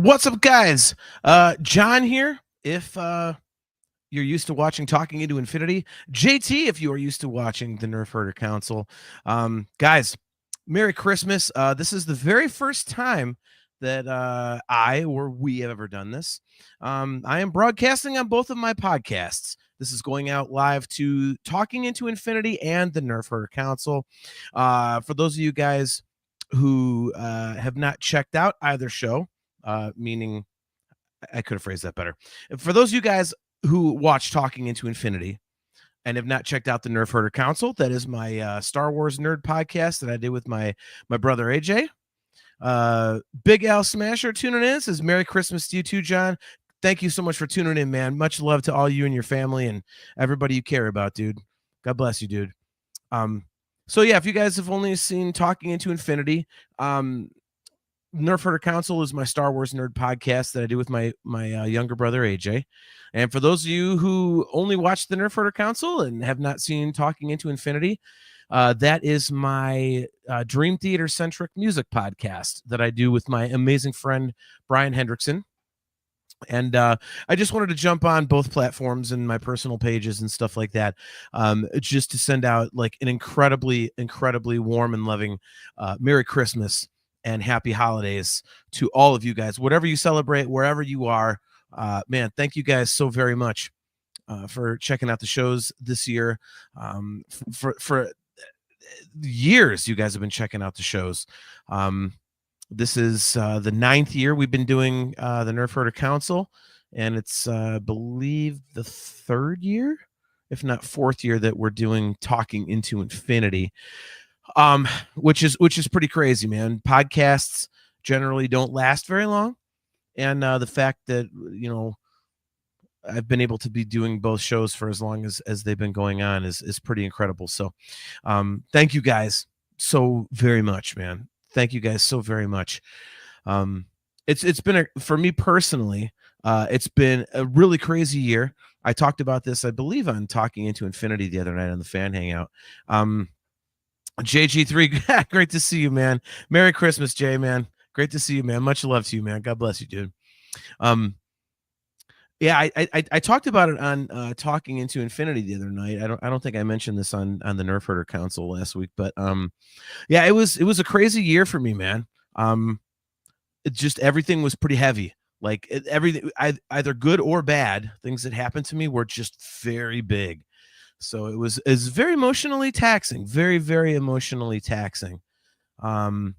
What's up, guys? John here. If you're used to watching Talking Into Infinity, JT, if you are used to watching the Nerfherder Council, guys, Merry Christmas. This is the very first time that I or we have ever done this. I am broadcasting on both of my podcasts. This is going out live to Talking Into Infinity and the Nerfherder Council. For those of you guys who have not checked out either show, meaning I could have phrased that better. For those of you guys who watch Talking Into Infinity and have not checked out the Nerfherder Council, that is my Star Wars nerd podcast that I did with my brother AJ. Big Al Smasher tuning in. Says Merry Christmas to you too, John. Thank you so much for tuning in, man. Much love to all you and your family and everybody you care about, dude. God bless you, dude. So yeah, if you guys have only seen Talking Into Infinity, Nerfherder Council is my Star Wars nerd podcast that I do with my younger brother AJ. And for those of you who only watch the Nerfherder Council and have not seen Talking Into Infinity, that is my Dream Theater centric music podcast that I do with my amazing friend Brian Hendrickson. And I just wanted to jump on both platforms and my personal pages and stuff like that, just to send out like an incredibly warm and loving Merry Christmas and happy holidays to all of you guys, whatever you celebrate, wherever you are. Man, thank you guys so very much for checking out the shows this year. For years, you guys have been checking out the shows. This is the 9th year we've been doing the Nerfherder Council, and it's, I believe, the 3rd year, if not 4th year, that we're doing Talking Into Infinity. Which is pretty crazy, man. Podcasts generally don't last very long, and the fact that I've been able to be doing both shows for as long as they've been going on is pretty incredible. So thank you guys so very much, man. Thank you guys so very much. It's been for me personally, it's been a really crazy year. I talked about this, I believe, on Talking Into Infinity the other night on the fan hangout. JG3, great to see you, man. Merry Christmas, Jay, man. Great to see you, man. Much love to you, man. God bless you, dude. Yeah, I talked about it on Talking Into Infinity the other night. I don't think I mentioned this on the Nerfherder Council last week, but yeah, it was a crazy year for me, man. It just everything was pretty heavy. Like everything, either good or bad, things that happened to me were just very big. So it was very emotionally taxing, very, very emotionally taxing. And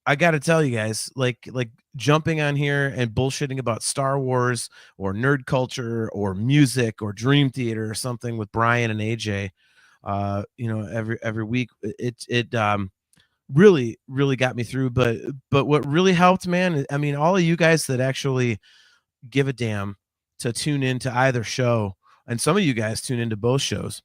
I got to tell you guys, like jumping on here and bullshitting about Star Wars or nerd culture or music or Dream Theater or something with Brian and AJ, every week, it really, really got me through. But what really helped, man, I mean, all of you guys that actually give a damn to tune into either show, and some of you guys tune into both shows.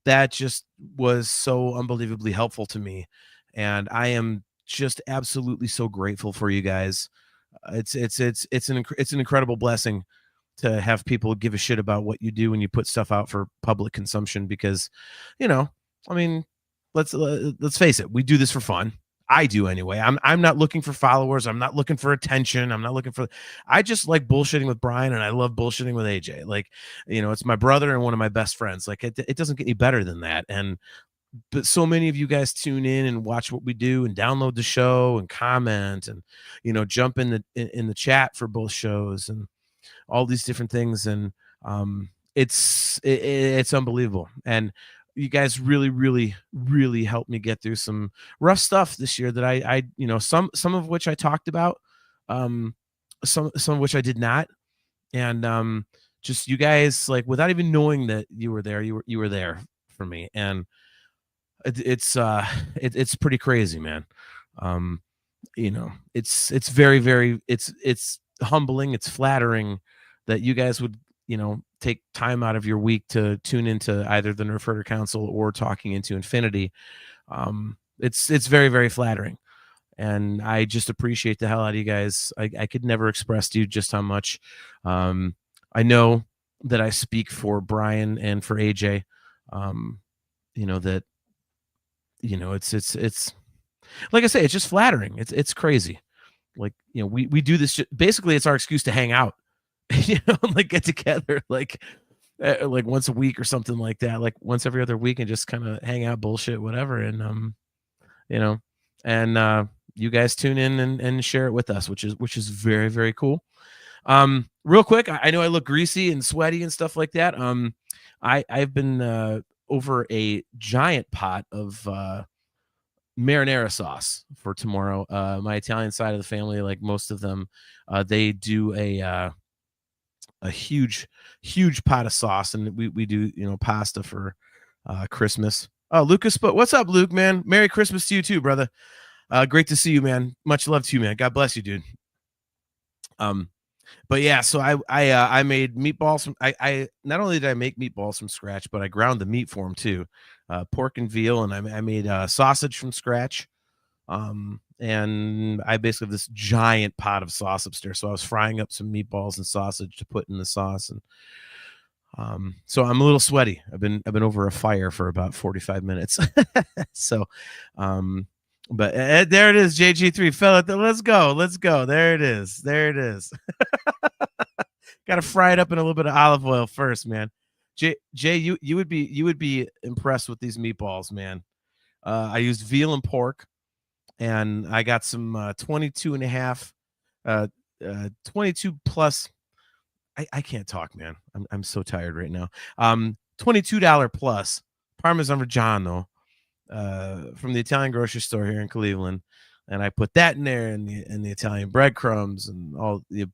That just was so unbelievably helpful to me, and I am just absolutely so grateful for you guys. It's an incredible blessing to have people give a shit about what you do when you put stuff out for public consumption, because, I mean, let's face it, we do this for fun. I do anyway. I'm not looking for followers. I'm not looking for attention. I just like bullshitting with Brian, and I love bullshitting with AJ. Like, it's my brother and one of my best friends. Like it doesn't get any better than that. But so many of you guys tune in and watch what we do and download the show and comment and, jump in the chat for both shows and all these different things. And it's unbelievable. And you guys really, really, really helped me get through some rough stuff this year that I some of which I talked about, some of which I did not. And just you guys, like, without even knowing that you were there, you were there for me. And it's pretty crazy, man. It's very, very, it's humbling. It's flattering that you guys would, take time out of your week to tune into either the Nerfherder Council or Talking Into Infinity. It's very, very flattering. And I just appreciate the hell out of you guys. I could never express to you just how much. I know that I speak for Brian and for AJ. That it's like I say, it's just flattering. It's crazy. like, we do this basically. It's our excuse to hang out, like get together, like once a week or something like that, like once every other week, and just kind of hang out, bullshit, whatever. And you know, and you guys tune in and share it with us, which is very, very cool. Real quick, I know I look greasy and sweaty and stuff like that. I've been over a giant pot of marinara sauce for tomorrow. My Italian side of the family, like most of them, they do a huge pot of sauce, and we do pasta for Christmas. Oh, Lucas, but what's up, Luke, man? Merry Christmas to you too, brother. Great to see you, man. Much love to you, man. God bless you, dude. But yeah, so I made meatballs from I not only did I make meatballs from scratch, but I ground the meat for them too, pork and veal, and I made sausage from scratch. And I basically have this giant pot of sauce upstairs, so I was frying up some meatballs and sausage to put in the sauce, and so I'm a little sweaty. I've been over a fire for about 45 minutes. So but there it is, JG3 fella. Let's go. There it is. Got to fry it up in a little bit of olive oil first, man. Jay, you would be impressed with these meatballs, man. I used veal and pork, and I got some 22 and a half 22 plus. I can't talk, man. I'm so tired right now. $22 plus Parmesan Reggiano from the Italian grocery store here in Cleveland, and I put that in there, and the Italian breadcrumbs and all the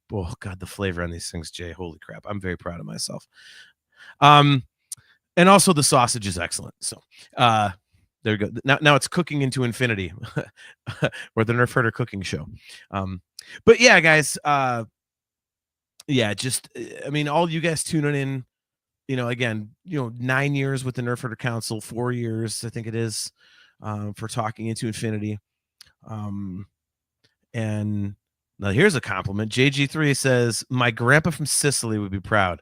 the flavor on these things, Jay. Holy crap! I'm very proud of myself. And also the sausage is excellent. So there we go. Now it's cooking into infinity, or the Nerfherder cooking show. But yeah, guys. Yeah, just I mean, all you guys tuning in, again, 9 years with the Nerfherder Council, 4 years, I think it is, for talking into infinity. And now here's a compliment. JG3 says, my grandpa from Sicily would be proud.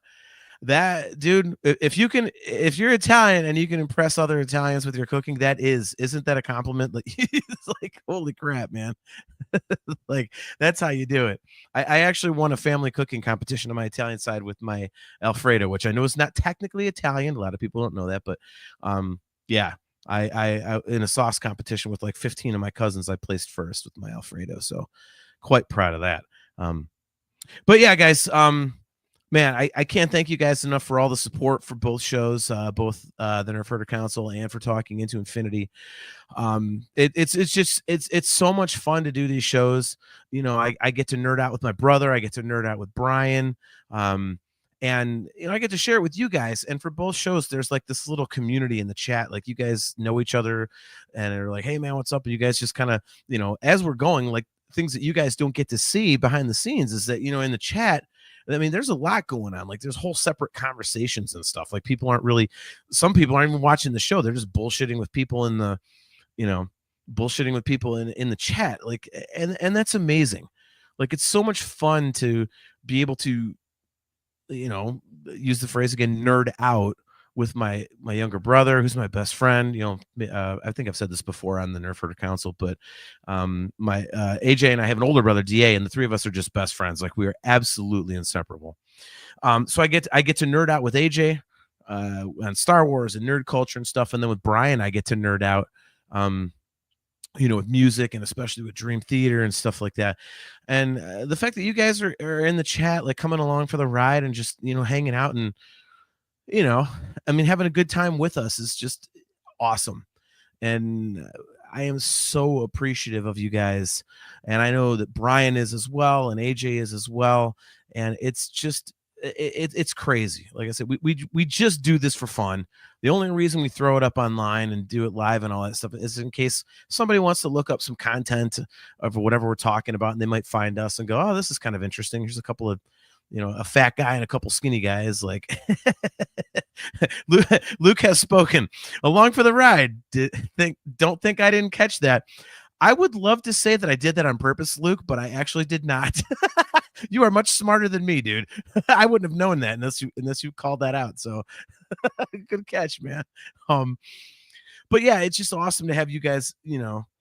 That dude, if you're Italian and you can impress other Italians with your cooking, isn't that a compliment? Like, it's like, holy crap, man. Like, that's how you do it. I actually won a family cooking competition on my Italian side with my Alfredo, which I know is not technically Italian. A lot of people don't know that, but yeah, I in a sauce competition with like 15 of my cousins, I placed first with my Alfredo. So quite proud of that. But yeah, guys, man, I can't thank you guys enough for all the support for both shows, both the Nerfherder Council and for Talking Into Infinity. It's so much fun to do these shows. I get to nerd out with my brother. I get to nerd out with Brian. And I get to share it with you guys. And for both shows, there's like this little community in the chat. Like, you guys know each other and they're like, hey man, what's up? And you guys just kind of, as we're going, like, things that you guys don't get to see behind the scenes is that, in the chat, I mean, there's a lot going on. Like, there's whole separate conversations and stuff. Like, some people aren't even watching the show. They're just bullshitting with people in the, bullshitting with people in the chat. Like, and that's amazing. Like, it's so much fun to be able to, use the phrase again, nerd out with my younger brother, who's my best friend. I think I've said this before on the Nerfherder Council, but my AJ and I have an older brother, DA, and the three of us are just best friends. Like, we are absolutely inseparable. So I get to nerd out with AJ on Star Wars and nerd culture and stuff, and then with Brian, I get to nerd out, with music, and especially with Dream Theater and stuff like that. And the fact that you guys are in the chat, like, coming along for the ride and just hanging out and I mean, having a good time with us is just awesome. And I am so appreciative of you guys. And I know that Brian is as well, and AJ is as well. And it's just, it's crazy. Like I said, we just do this for fun. The only reason we throw it up online and do it live and all that stuff is in case somebody wants to look up some content of whatever we're talking about, and they might find us and go, oh, this is kind of interesting. Here's a couple of, a fat guy and a couple skinny guys. Like, Luke has spoken. Along for the ride. Don't think I didn't catch that. I would love to say that I did that on purpose, Luke, but I actually did not. You are much smarter than me, dude. I wouldn't have known that unless you called that out. So good catch, man. But yeah, it's just awesome to have you guys,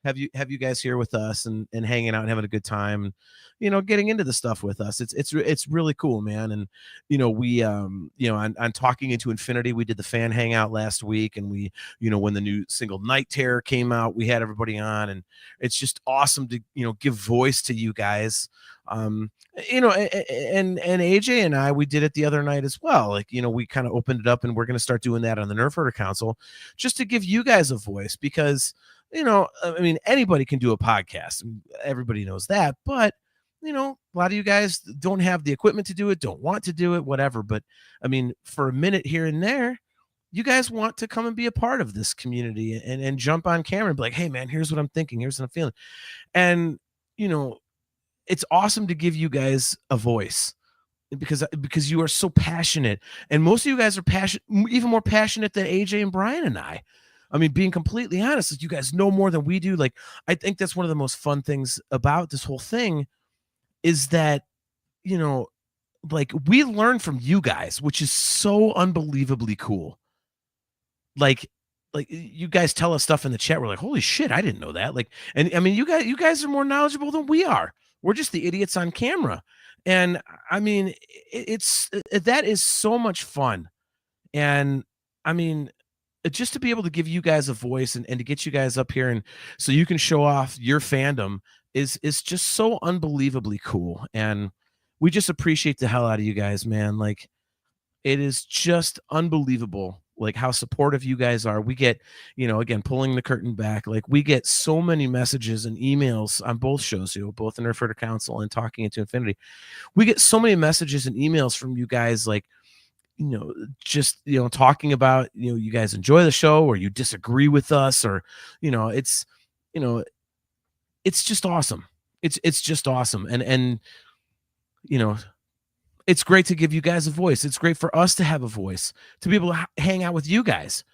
have you guys here with us and hanging out and having a good time and getting into the stuff with us. It's really cool, man. And we on Talking Into Infinity, we did the fan hangout last week, and we when the new single Night Terror came out, we had everybody on, and it's just awesome to give voice to you guys. um and AJ and I, we did it the other night as well. Like, we kind of opened it up, and we're going to start doing that on the Nerfherder Council, just to give you guys a voice, because I mean, anybody can do a podcast, and everybody knows that, but a lot of you guys don't have the equipment to do it, don't want to do it, whatever. But I mean, for a minute here and there, you guys want to come and be a part of this community and jump on camera and be like, hey man, here's what I'm thinking, here's what I'm feeling. And it's awesome to give you guys a voice, because you are so passionate, and most of you guys are passionate, even more passionate than AJ and Brian and I. I mean, being completely honest, you guys know more than we do. Like, I think that's one of the most fun things about this whole thing, is that, like, we learn from you guys, which is so unbelievably cool. Like, you guys tell us stuff in the chat. We're like, holy shit, I didn't know that. Like, and I mean, you guys are more knowledgeable than we are. We're just the idiots on camera. And I mean, that is so much fun. And I mean, just to be able to give you guys a voice, and to get you guys up here, and so you can show off your fandom, is just so unbelievably cool. And we just appreciate the hell out of you guys, man. Like, it is just unbelievable, like, how supportive you guys are. We get, again, pulling the curtain back, like, we get so many messages and emails on both shows, both the Nerfherder Council and Talking Into Infinity. We get so many messages and emails from you guys, like, just talking about, you guys enjoy the show, or you disagree with us, or it's it's just awesome. It's just awesome. And it's great to give you guys a voice. It's great for us to have a voice, to be able to hang out with you guys.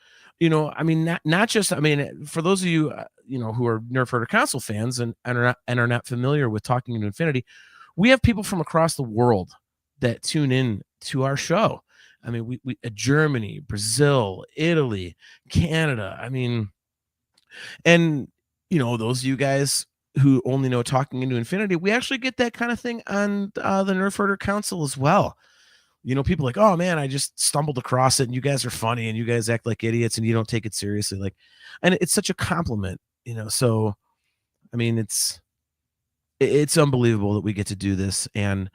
I mean, not just, I mean, for those of you who are Nerfherder Council fans, and are not familiar with Talking Into Infinity, we have people from across the world that tune in to our show. I mean, we Germany, Brazil, Italy, Canada. I mean, and those of you guys who only know Talking Into Infinity, we actually get that kind of thing on the Nerfherder Council as well. People like, oh man, I just stumbled across it, and you guys are funny, and you guys act like idiots, and you don't take it seriously. Like, and it's such a compliment, So, I mean, it's unbelievable that we get to do this. And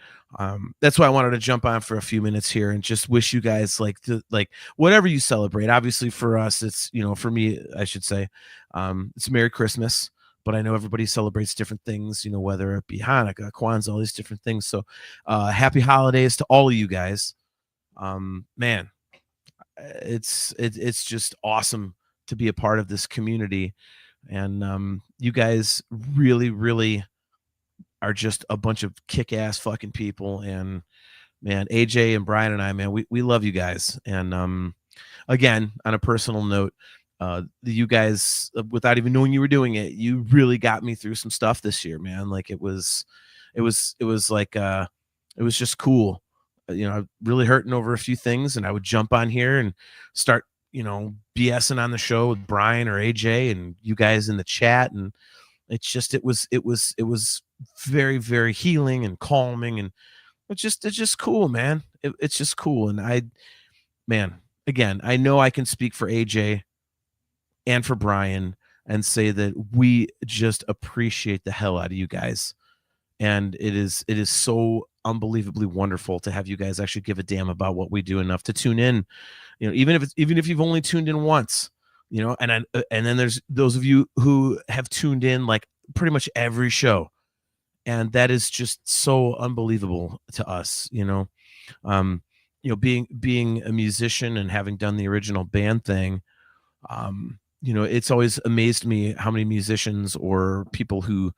that's why I wanted to jump on for a few minutes here and just wish you guys, like, whatever you celebrate. Obviously for us, it's, for me, I should say, it's Merry Christmas, but I know everybody celebrates different things, whether it be Hanukkah, Kwanzaa, all these different things. So happy holidays to all of you guys. Man, it's just awesome to be a part of this community. And you guys really, really are just a bunch of kick-ass fucking people. And man, AJ and Brian and I, man, we love you guys. And again, on a personal note, you guys, without even knowing you were doing it, you really got me through some stuff this year, man. Like, it was like it was just cool. I'm really hurting over a few things, and I would jump on here and start BSing on the show with Brian or AJ and you guys in the chat. And it's just, it was very, very healing and calming, and it's just cool, man. It's just cool. And man, again, I know I can speak for AJ and for Brian and say that we just appreciate the hell out of you guys. And it is so unbelievably wonderful to have you guys actually give a damn about what we do enough to tune in, even if you've only tuned in once, and then there's those of you who have tuned in like pretty much every show. And that is just so unbelievable to us, being a musician and having done the original band thing. It's always amazed me how many musicians or people who,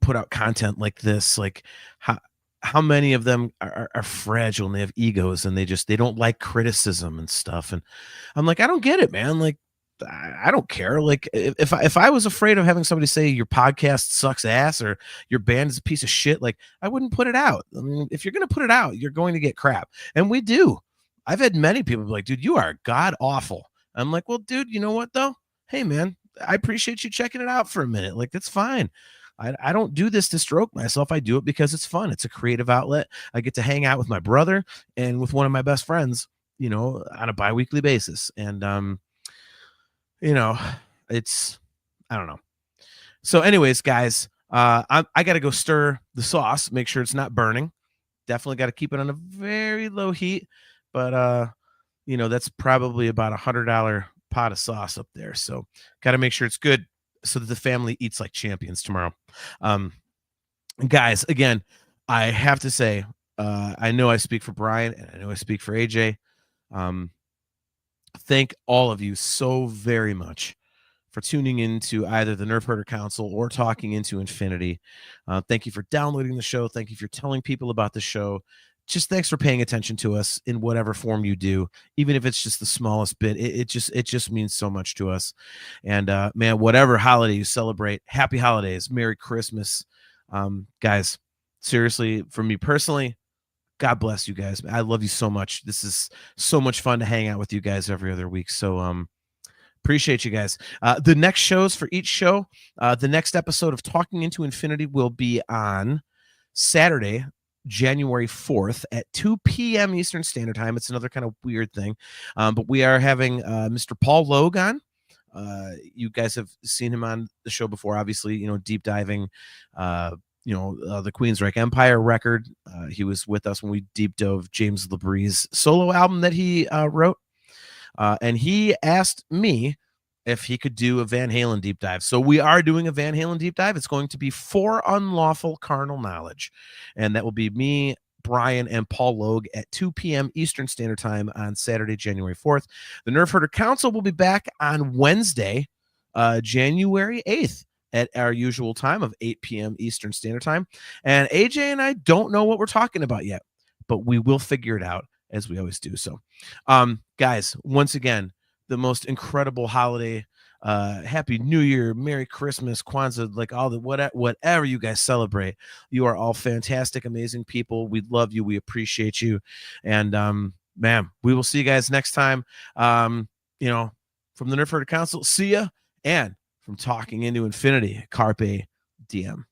put out content like this, like how many of them are fragile, and they have egos, and they don't like criticism and stuff. And I'm like, I don't get it, man. Like, I don't care. Like, if I was afraid of having somebody say your podcast sucks ass or your band is a piece of shit, like, I wouldn't put it out. I mean, if you're going to put it out, you're going to get crap. And we do. I've had many people be like, dude, you are god awful. I'm like, well, dude, you know what though? Hey man, I appreciate you checking it out for a minute. Like, that's fine. I don't do this to stroke myself. I do it because it's fun. It's a creative outlet. I get to hang out with my brother and with one of my best friends, on a biweekly basis. And, you know, it's, I don't know. So anyways, guys, I got to go stir the sauce, make sure it's not burning. Definitely got to keep it on a very low heat, but that's probably about $100 pot of sauce up there. So got to make sure it's good so that the family eats like champions tomorrow. Guys, again, I have to say, I know I speak for Brian and I know I speak for AJ. Thank all of you so very much for tuning into either the Nerfherder Council or Talking Into Infinity. Thank you for downloading the show. Thank you for telling people about the show. Just thanks for paying attention to us in whatever form you do, even if it's just the smallest bit. It just means so much to us. And man, whatever holiday you celebrate, happy holidays, Merry Christmas, guys. Seriously, for me personally, God bless you guys. I love you so much. This is so much fun to hang out with you guys every other week. So appreciate you guys. The next shows for each show, the next episode of Talking Into Infinity will be on Saturday, January 4th at 2 p.m. Eastern Standard Time. It's another kind of weird thing, but we are having Mr. Paul Logue on. You guys have seen him on the show before, obviously, deep diving, the Queensryche Empire record. He was with us when we deep dove James LaBrie's solo album that he wrote. And he asked me if he could do a Van Halen deep dive. So we are doing a Van Halen deep dive. It's going to be For Unlawful Carnal Knowledge. And that will be me, Brian, and Paul Logue at 2 p.m. Eastern Standard Time on Saturday, January 4th. The Nerfherder Council will be back on Wednesday, January 8th at our usual time of 8 p.m. Eastern Standard Time. And AJ and I don't know what we're talking about yet, but we will figure it out as we always do. So, guys, once again, the most incredible holiday. Happy New Year, Merry Christmas, Kwanzaa, like all the whatever you guys celebrate. You are all fantastic, amazing people. We love you. We appreciate you. And man, we will see you guys next time. From the Nerfherder Council, see ya. And from Talking Into Infinity, Carpe Diem.